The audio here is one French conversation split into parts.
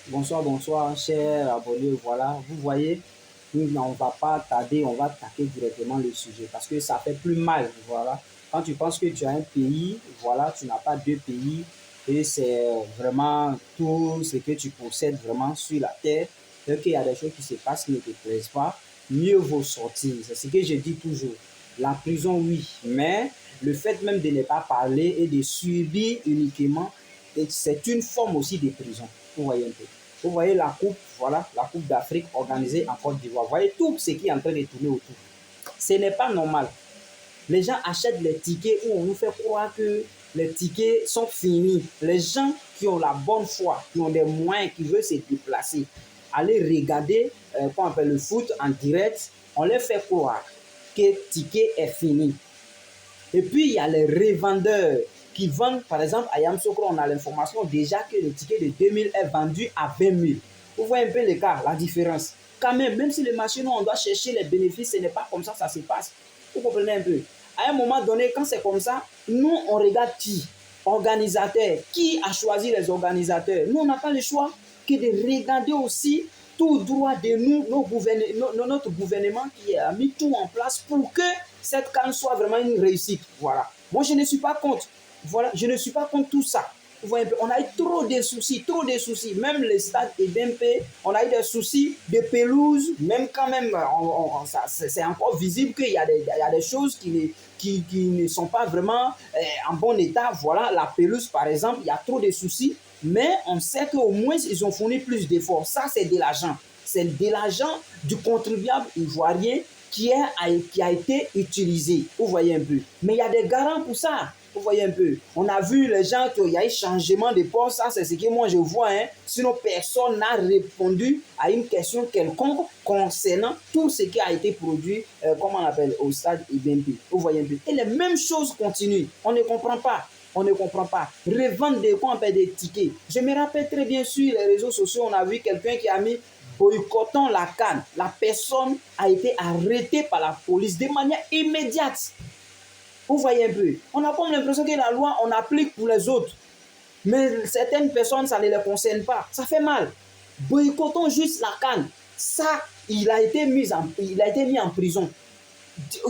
Bonsoir, bonsoir, chers abonnés. Voilà, vous voyez, on ne va pas tarder, on va attaquer directement le sujet parce que ça fait plus mal. Voilà, quand tu penses que tu as un pays, voilà, tu n'as pas deux pays et c'est vraiment tout ce que tu possèdes vraiment sur la terre. Et qu'il y a des choses qui se passent qui ne te plaisent pas, mieux vaut sortir. C'est ce que je dis toujours. La prison, oui, mais le fait même de ne pas parler et de subir uniquement, c'est une forme aussi de prison. Vous voyez un peu. Vous voyez la coupe, voilà, la coupe d'Afrique organisée en Côte d'Ivoire. Vous voyez tout ce qui est en train de tourner autour. Ce n'est pas normal. Les gens achètent les tickets où on nous fait croire que les tickets sont finis. Les gens qui ont la bonne foi, qui ont des moyens, qui veulent se déplacer, aller regarder qu'on appelle le foot en direct, on les fait croire que le ticket est fini. Et puis, il y a les revendeurs qui vendent, par exemple, à Yamoussoukro, on a l'information déjà que le ticket de 2000 est vendu à 20 000. Vous voyez un peu l'écart, la différence. Quand même, même si le marché, on doit chercher les bénéfices, ce n'est pas comme ça se passe. Vous comprenez un peu. À un moment donné, quand c'est comme ça, nous, on regarde qui? Organisateur. Qui a choisi les organisateurs? Nous, on n'a pas le choix que de regarder aussi tout droit de nous, notre gouvernement qui a mis tout en place pour que cette CAN soit vraiment une réussite. Voilà. Moi, je ne suis pas contre. Voilà, je ne suis pas contre tout ça. Vous voyez, on a eu trop de soucis, trop de soucis. Même le stade EBMP, on a eu des soucis de pelouse. Même quand même, c'est encore visible qu'il y a des choses qui ne sont pas vraiment en bon état. Voilà, la pelouse, par exemple, il y a trop de soucis. Mais on sait qu'au moins, ils ont fourni plus d'efforts. Ça, c'est de l'argent. C'est de l'argent du contribuable ivoirien qui a été utilisé. Vous voyez un peu. Mais il y a des garants pour ça. Vous voyez un peu. On a vu les gens qu'il y a eu changement de poste. Ça, c'est ce que moi je vois. Hein. Sinon, personne n'a répondu à une question quelconque concernant tout ce qui a été produit, comment on appelle, au stade IBMP. Vous voyez un peu. Et les mêmes choses continuent. On ne comprend pas. On ne comprend pas. Revendre des, quoi, on appelle, des tickets. Je me rappelle très bien sur les réseaux sociaux, on a vu quelqu'un qui a mis boycottant la CAN. La personne a été arrêtée par la police de manière immédiate. Vous voyez un peu. On a comme l'impression que la loi, on applique pour les autres. Mais certaines personnes, ça ne les concerne pas. Ça fait mal. Boycottons juste la CAN. Ça, il a été mis en prison.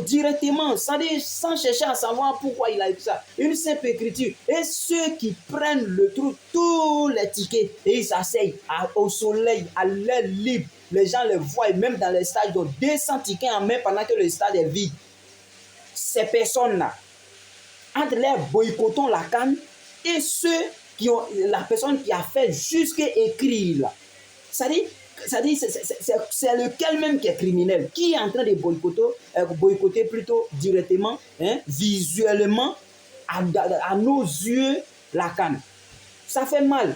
Directement, sans chercher à savoir pourquoi il a eu ça. Une simple écriture. Et ceux qui prennent le truc, tous les tickets, et ils s'asseyent au soleil, à l'air libre. Les gens les voient, même dans les stades, donc 200 tickets en main pendant que le stade est vide. Ces personnes-là, entre les boycottons la CAN et ceux qui ont, la personne qui a fait jusqu'à écrire là. Ça dit, c'est lequel même qui est criminel, qui est en train de boycotter plutôt directement, hein, visuellement, à nos yeux, la CAN. Ça fait mal.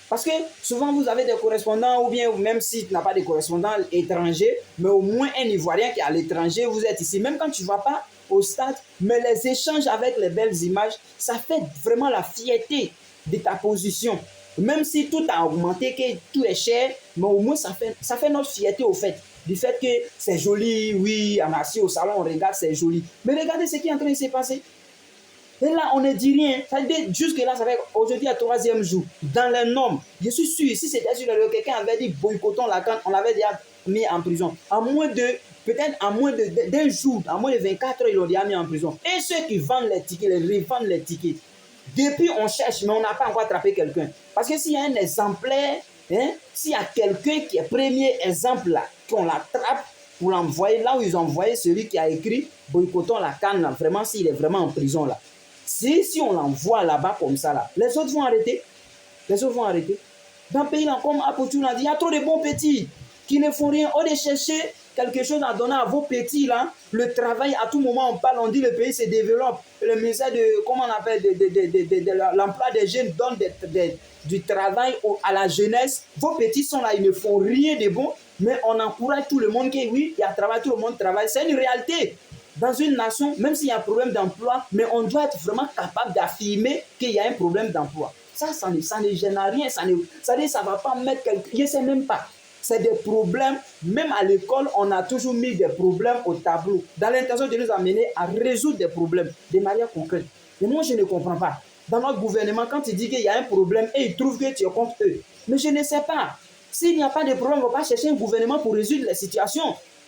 Parce que souvent, vous avez des correspondants, ou bien même si tu n'as pas de correspondants étrangers, mais au moins un Ivoirien qui est à l'étranger, vous êtes ici. Même quand tu ne vas pas au stade, mais les échanges avec les belles images, ça fait vraiment la fierté de ta position. Même si tout a augmenté, que tout est cher, mais au moins ça fait notre fierté au fait. Du fait que c'est joli, oui, on est assis au salon, on regarde, c'est joli. Mais regardez ce qui est en train de se passer. Et là, on ne dit rien. Jusque-là, ça fait aujourd'hui le troisième jour. Dans les normes, je suis sûr, si c'était sur le quelqu'un avait dit boycottons la CAN, on l'avait déjà mis en prison. Peut-être en moins d'un jour, en moins de 24 heures, ils l'ont déjà mis en prison. Et ceux qui vendent les tickets, les revendent les tickets. Depuis, on cherche, mais on n'a pas encore attrapé quelqu'un. Parce que s'il y a un exemplaire, hein, s'il y a quelqu'un qui est premier exemple là, qu'on l'attrape pour l'envoyer là où ils ont envoyé celui qui a écrit boycottons la CAN, là, vraiment, s'il est vraiment en prison là. Si on l'envoie là-bas comme ça, là, les autres vont arrêter. Les autres vont arrêter. Dans le pays, là, comme Apotou l'a dit, il y a trop de bons petits qui ne font rien. Au lieu de chercher quelque chose à donner à vos petits, là, le travail, à tout moment, on parle, on dit le pays se développe. Le ministère de, comment on appelle, de l'emploi des jeunes donne du travail à la jeunesse. Vos petits sont là, ils ne font rien de bon, mais on encourage tout le monde que oui, il y a travail, tout le monde travaille. C'est une réalité. Dans une nation, même s'il y a un problème d'emploi, mais on doit être vraiment capable d'affirmer qu'il y a un problème d'emploi. Ça ne gêne rien. Ça ne va pas mettre quelqu'un. Je ne sais même pas. C'est des problèmes. Même à l'école, on a toujours mis des problèmes au tableau, dans l'intention de nous amener à résoudre des problèmes de manière concrète. Et moi, je ne comprends pas. dans notre gouvernement quand il dit qu'il y a un problème et il trouve que tu es contre eux. Mais je ne sais pas. S'il n'y a pas de problème, on ne va pas chercher un gouvernement pour résoudre la situation.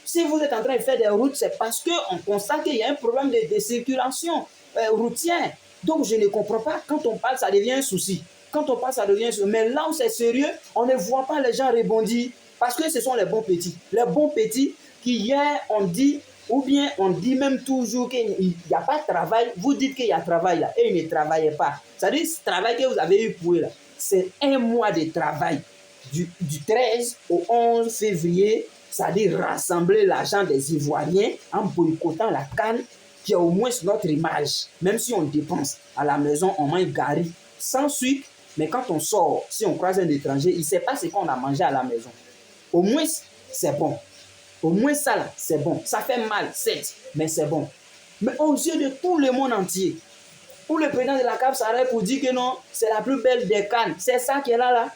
Si vous êtes en train de faire des routes, c'est parce qu'on constate qu'il y a un problème de circulation routière. Donc, je ne comprends pas. Quand on parle, ça devient un souci. Quand on parle, ça devient un souci. Mais là où c'est sérieux, on ne voit pas les gens rebondir parce que ce sont les bons petits. Les bons petits qui hier, on dit, ou bien on dit même toujours qu'il n'y a pas de travail. Vous dites qu'il y a travail là et ils ne travaillent pas. C'est-à-dire, ce travail que vous avez eu pour là, c'est un mois de travail. Du 13 au 11 février, c'est-à-dire rassembler l'argent des Ivoiriens en boycottant la CAN, qui est au moins notre image. Même si on dépense à la maison, on mange gari sans sucre, mais quand on sort, si on croise un étranger, il ne sait pas ce qu'on a mangé à la maison. Au moins, c'est bon. Au moins ça là, c'est bon. Ça fait mal, certes, mais c'est bon. Mais aux yeux de tout le monde entier, où le président de la CAF s'arrête pour dire que non, c'est la plus belle des cannes. C'est ça qui est là.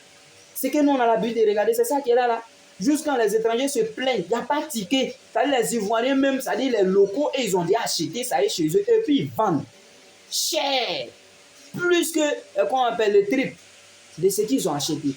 C'est que nous, on a l'habitude de regarder, c'est ça qui est là. Jusqu'à les étrangers se plaignent, il n'y a pas de ticket. C'est-à-dire les Ivoiriens même, c'est-à-dire les locaux, et ils ont déjà acheté, ça y est chez eux, et puis ils vendent cher. Plus que, qu'on appelle le triple de ce qu'ils ont acheté.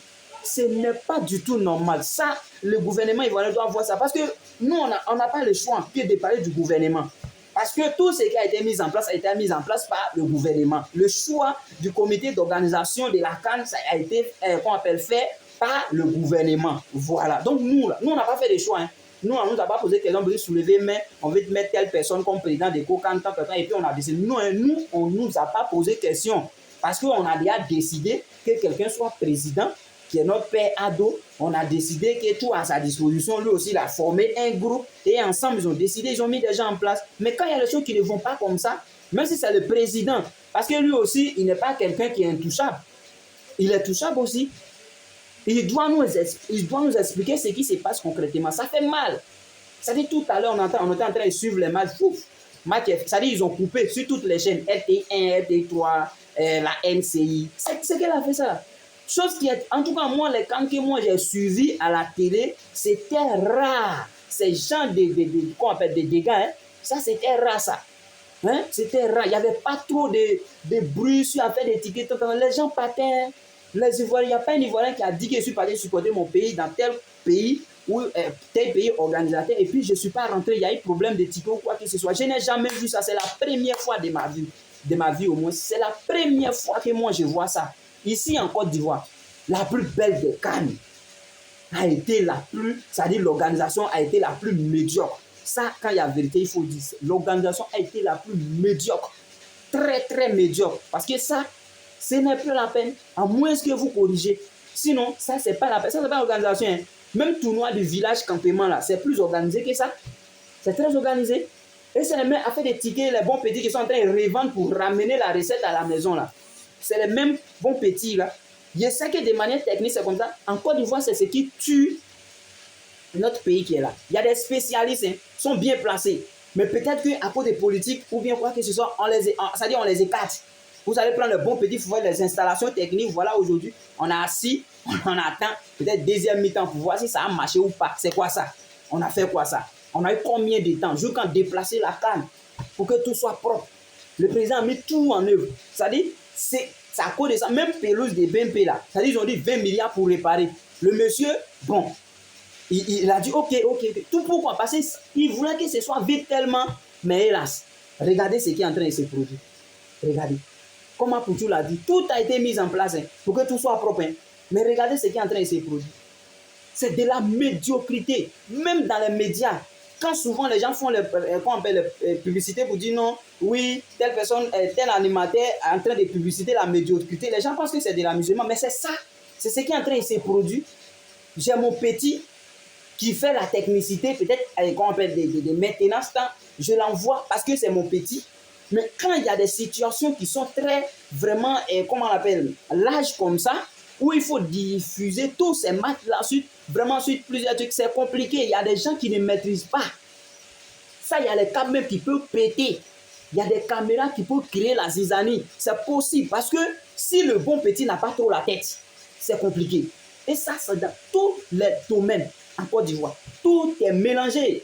Ce n'est pas du tout normal. Ça, le gouvernement ivoirien doit voir ça. Parce que nous, on n'a pas le choix que de parler du gouvernement. Parce que tout ce qui a été mis en place a été mis en place par le gouvernement. Le choix du comité d'organisation de la CAN, ça a été qu'on appelle fait par le gouvernement. Voilà. Donc nous, on n'a pas fait de choix. Hein. Nous, on ne nous a pas posé question de soulever, mais on veut mettre telle personne comme président de COCAN, et puis on a décidé. Nous, on ne nous a pas posé question. Parce qu'on a déjà décidé que quelqu'un soit président, qui est notre père ado. On a décidé que tout à sa disposition, lui aussi, il a formé un groupe et ensemble, ils ont décidé, ils ont mis des gens en place. Mais quand il y a des choses qui ne vont pas comme ça, même si c'est le président, parce que lui aussi, il n'est pas quelqu'un qui est intouchable. Il est touchable aussi. Il doit nous expliquer ce qui se passe concrètement. Ça fait mal. Ça dit tout à l'heure, on était en train de suivre les matchs. Ça dit ils ont coupé sur toutes les chaînes, RT1, RT3, la NCI. C'est qu'elle a fait ça. Chose qui est, en tout cas, moi, les camps que moi j'ai suivis à la télé, c'était rare. Ces gens qu'on appelle des dégâts, hein, ça c'était rare ça. Hein? C'était rare. Il n'y avait pas trop de bruit sur la fait des tickets. Les gens partaient. Les Ivoiriens, il n'y a pas un Ivoirien qui a dit que je suis parti supporter mon pays dans tel pays ou tel pays organisateur et puis je ne suis pas rentré, il y a eu problème de tickets ou quoi que ce soit. Je n'ai jamais vu ça. C'est la première fois de ma vie au moins. C'est la première fois que moi je vois ça. Ici en Côte d'Ivoire, la plus belle des cannes a été la plus, c'est-à-dire l'organisation a été la plus médiocre. Ça, quand il y a vérité, il faut dire, l'organisation a été la plus médiocre. Très, très médiocre. Parce que ça, ce n'est plus la peine, à moins que vous corrigez. Sinon, ça, c'est pas la peine. Ça, c'est pas l'organisation. Hein. Même tournoi du village campement, là, c'est plus organisé que ça. C'est très organisé. Et c'est les mêmes affaires des tickets, les bons petits qui sont en train de revendre pour ramener la recette à la maison, là. C'est les mêmes bons petits, là. Je sais que de manière technique, c'est comme ça. En Côte d'Ivoire, c'est ce qui tue notre pays qui est là. Il y a des spécialistes, hein, sont bien placés. Mais peut-être qu'à cause des politiques, ou bien quoi que ce soit, c'est-à-dire on les écarte. Vous allez prendre le bon petit, vous voyez les installations techniques. Voilà, aujourd'hui, on a assis, on attend peut-être deuxième mi-temps pour voir si ça a marché ou pas. C'est quoi ça? On a fait quoi ça? On a eu combien de temps? Jusqu'à déplacer la canne pour que tout soit propre. Le président a mis tout en œuvre. C'est-à-dire, c'est à cause de ça. Même pelouse de BNP là, c'est-à-dire ils ont dit 20 milliards pour réparer. Le monsieur, bon, il a dit ok. Tout pourquoi? Parce qu'il voulait que ce soit vite tellement. Mais hélas, regardez ce qui est en train de se produire. Regardez. Comment Poutou l'a dit, tout a été mis en place hein, pour que tout soit propre. Hein. Mais regardez ce qui est en train de se produire. C'est de la médiocrité. Même dans les médias, quand souvent les gens font les publicités pour dire non, oui, telle personne, tel animateur est en train de publiciter la médiocrité, les gens pensent que c'est de l'amusement. Mais c'est ça. C'est ce qui est en train de se produire. J'ai mon petit qui fait la technicité, peut-être qu'on appelle des maintenance, je l'envoie parce que c'est mon petit. Mais quand il y a des situations qui sont très, vraiment, comment on appelle, larges comme ça, où il faut diffuser tous ces matchs-là, vraiment sur plusieurs trucs, c'est compliqué. Il y a des gens qui ne maîtrisent pas. Ça, il y a les câbles même qui peuvent péter. Il y a des caméras qui peuvent créer la zizanie. C'est possible parce que si le bon petit n'a pas trop la tête, c'est compliqué. Et ça, c'est dans tous les domaines en Côte d'Ivoire. Tout est mélangé.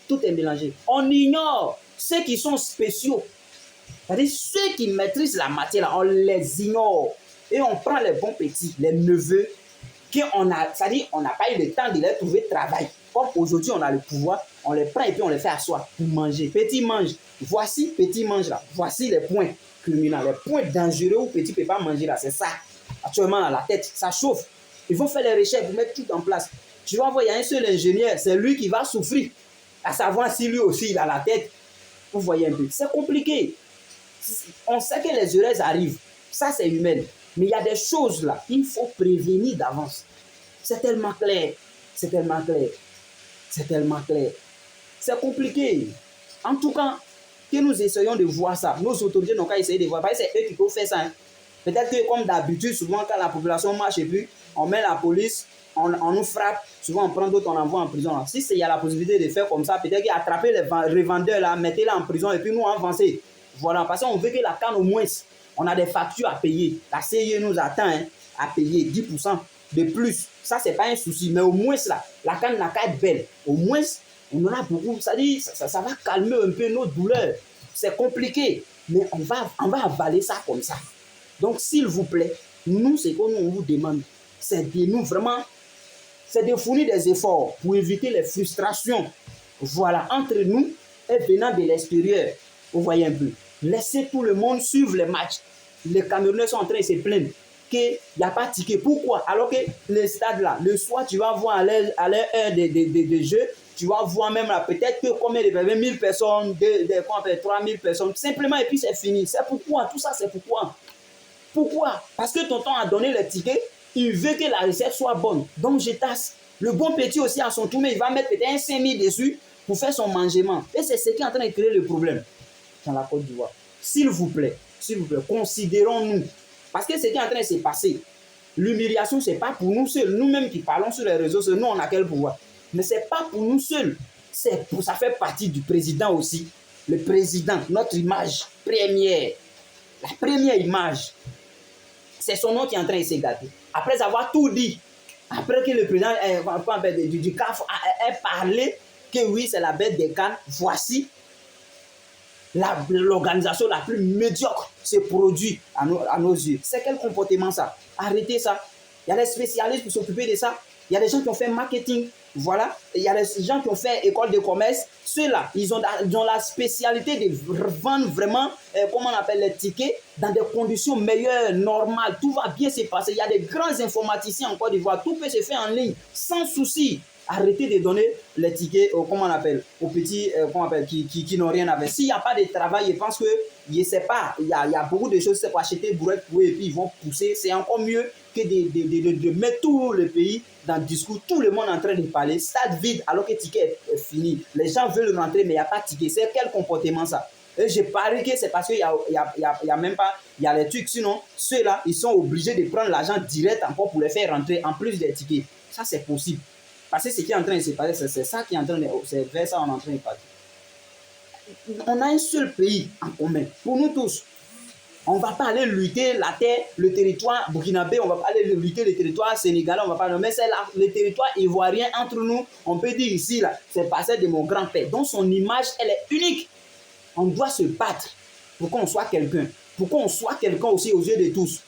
Tout est mélangé. On ignore ceux qui sont spéciaux. C'est-à-dire, ceux qui maîtrisent la matière, là, on les ignore. Et on prend les bons petits, les neveux, c'est-à-dire on n'a pas eu le temps de leur trouver travail. Comme aujourd'hui, on a le pouvoir, on les prend et puis on les fait asseoir pour manger. Petit mange. Voici petit mange là. Voici les points criminels, les points dangereux où petit ne peut pas manger là. C'est ça. Actuellement, dans la tête, ça chauffe. Ils vont faire les recherches pour mettre tout en place. Tu vas voir, il y a un seul ingénieur, c'est lui qui va souffrir. À savoir si lui aussi il a la tête. Vous voyez un peu. C'est compliqué. On sait que les erreurs arrivent. Ça, c'est humain. Mais il y a des choses là, il faut prévenir d'avance. C'est tellement clair. C'est tellement clair. C'est tellement clair. C'est compliqué. En tout cas, que nous essayons de voir ça. Nos autorités n'ont qu'à essayer de voir. Parce que c'est eux qui peuvent faire ça. Hein. Peut-être que comme d'habitude, souvent quand la population marche et puis on met la police, on nous frappe, souvent on prend d'autres, on envoie en prison. Si il y a la possibilité de faire comme ça, peut-être qu'attraper les revendeurs là, mettez-les en prison et puis nous avancer. Voilà, parce qu'on veut que la canne au moins, on a des factures à payer. La CIE nous attend hein, à payer 10% de plus. Ça, c'est pas un souci, mais au moins là, la canne n'a qu'à être belle. Au moins, on en a beaucoup. Ça va calmer un peu nos douleurs. C'est compliqué, mais on va avaler ça comme ça. Donc, s'il vous plaît, nous, ce qu'on on vous demande, c'est de nous vraiment, c'est de fournir des efforts pour éviter les frustrations. Voilà, entre nous et venant de l'extérieur. Vous voyez un peu. Laissez tout le monde suivre les matchs. Les Camerounais sont en train de se plaindre qu'il n'y a pas de ticket. Pourquoi? Alors que les stades là, le soir, tu vas voir à leur heure de jeu, tu vas voir même là, peut-être que combien de 20 000 personnes, 3 000 personnes, simplement, et puis c'est fini. C'est pourquoi, tout ça, c'est pourquoi. Pourquoi? Parce que tonton a donné le ticket, il veut que la recette soit bonne. Donc, je tasse. Le bon petit aussi, à son tour, mais il va mettre peut-être un 5 000 dessus pour faire son mangement. Et c'est ce qui est en train de créer le problème dans la Côte d'Ivoire. S'il vous plaît, considérons-nous. Parce que ce qui est en train de se passer, l'humiliation, ce n'est pas pour nous seuls. Nous-mêmes qui parlons sur les réseaux, nous, on a quel pouvoir? Mais ce n'est pas pour nous seuls. Ça fait partie du président aussi. Le président, notre image première. La première image, c'est son nom qui est en train de se gâter. Après avoir tout dit, après que le président du CAF ait parlé que oui, c'est la bête des cannes, voici l'organisation la plus médiocre se produit à nos yeux. C'est quel comportement ça? Arrêtez ça. Il y a des spécialistes pour s'occuper de ça. Il y a des gens qui ont fait marketing. Voilà. Il y a des gens qui ont fait école de commerce. Ceux-là, ils ont la spécialité de vendre vraiment, comment on appelle les tickets, dans des conditions meilleures, normales. Tout va bien se passer. Il y a des grands informaticiens en Côte d'Ivoire. Tout peut se faire en ligne, sans souci. Arrêtez de donner les tickets, comment on appelle, aux petits qui n'ont rien à faire. S'il n'y a pas de travail, je pense que, je ne sais pas, il y a beaucoup de choses pour acheter bourrette pour eux et puis ils vont pousser. C'est encore mieux que de mettre tout le pays dans le discours, tout le monde en train de parler, stade vide alors que le ticket est fini. Les gens veulent rentrer mais il n'y a pas de ticket. C'est quel comportement ça? Et je parie que c'est parce qu'il y a même pas, il y a les trucs, sinon ceux-là, ils sont obligés de prendre l'argent direct encore pour les faire rentrer en plus des tickets. Ça, c'est possible. Parce que ce qui est en train de se passer, c'est ça qui est en train de... C'est vers ça qu'on est en train de partir. On a un seul pays en commun, pour nous tous. On ne va pas aller lutter la terre, le territoire burkinabé, on ne va pas aller lutter le territoire sénégalais, on ne va pas... Mais c'est le territoire ivoirien entre nous, on peut dire ici, là, c'est passé de mon grand-père. Donc son image, elle est unique. On doit se battre pour qu'on soit quelqu'un. Pour qu'on soit quelqu'un aussi aux yeux de tous.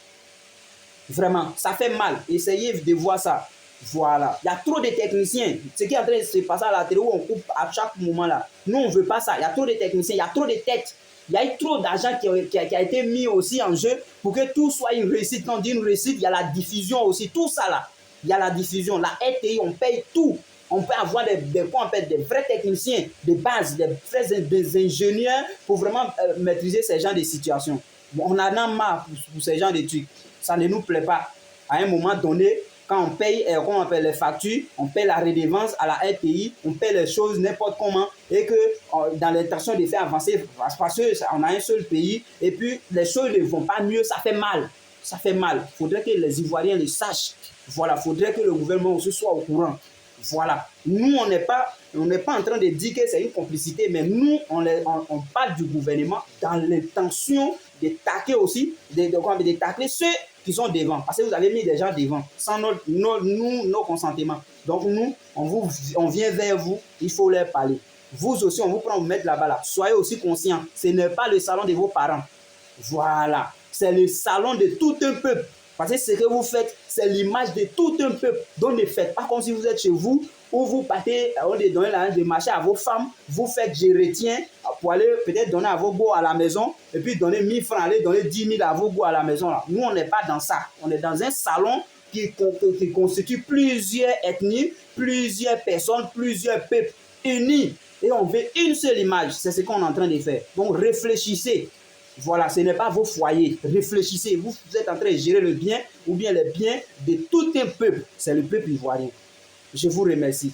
Vraiment, ça fait mal. Essayez de voir ça. Voilà. Il y a trop de techniciens. Ce qui est en train de se passer à la télé où on coupe à chaque moment là. Nous, on ne veut pas ça. Il y a trop de techniciens, il y a trop de têtes. Il y a eu trop d'argent qui a été mis aussi en jeu pour que tout soit une réussite. Quand on dit une réussite, il y a la diffusion aussi. Tout ça là. Il y a la diffusion. La RTI, on paye tout. On peut avoir des vrais techniciens de base, des ingénieurs pour vraiment maîtriser ces genres de situations. Bon, on en a marre pour ces genres de trucs. Ça ne nous plaît pas. À un moment donné, quand on paye, comment on appelle les factures, on paye la redevance à la RTI, on paye les choses n'importe comment, et que dans l'intention de faire avancer, parce qu'on a un seul pays, et puis les choses ne vont pas mieux, ça fait mal. Ça fait mal. Il faudrait que les Ivoiriens le sachent. Voilà, il faudrait que le gouvernement aussi soit au courant. Voilà. Nous, on n'est pas en train de dire que c'est une complicité, mais nous, on parle du gouvernement dans l'intention de tacler aussi, de tacler ceux qui sont devant. Parce que vous avez mis des gens devant, sans nos consentements. Donc nous, on vient vers vous, il faut leur parler. Vous aussi, on vous prend, vous mettre là-bas. Là. Soyez aussi conscients. Ce n'est pas le salon de vos parents. Voilà. C'est le salon de tout un peuple. Parce que ce que vous faites, c'est l'image de tout un peuple. Donc ne faites pas comme si vous êtes chez vous, où vous partez, on est donné l'argent de marcher à vos femmes, vous faites géretien pour aller peut-être donner à vos beaux à la maison, et puis donner 1000 francs, aller donner 10 000 à vos beaux à la maison. Là. Nous, on n'est pas dans ça. On est dans un salon qui constitue plusieurs ethnies, plusieurs personnes, plusieurs peuples unis. Et on veut une seule image. C'est ce qu'on est en train de faire. Donc réfléchissez. Voilà, ce n'est pas vos foyers. Réfléchissez. Vous êtes en train de gérer le bien ou bien les biens de tout un peuple. C'est le peuple ivoirien. Je vous remercie.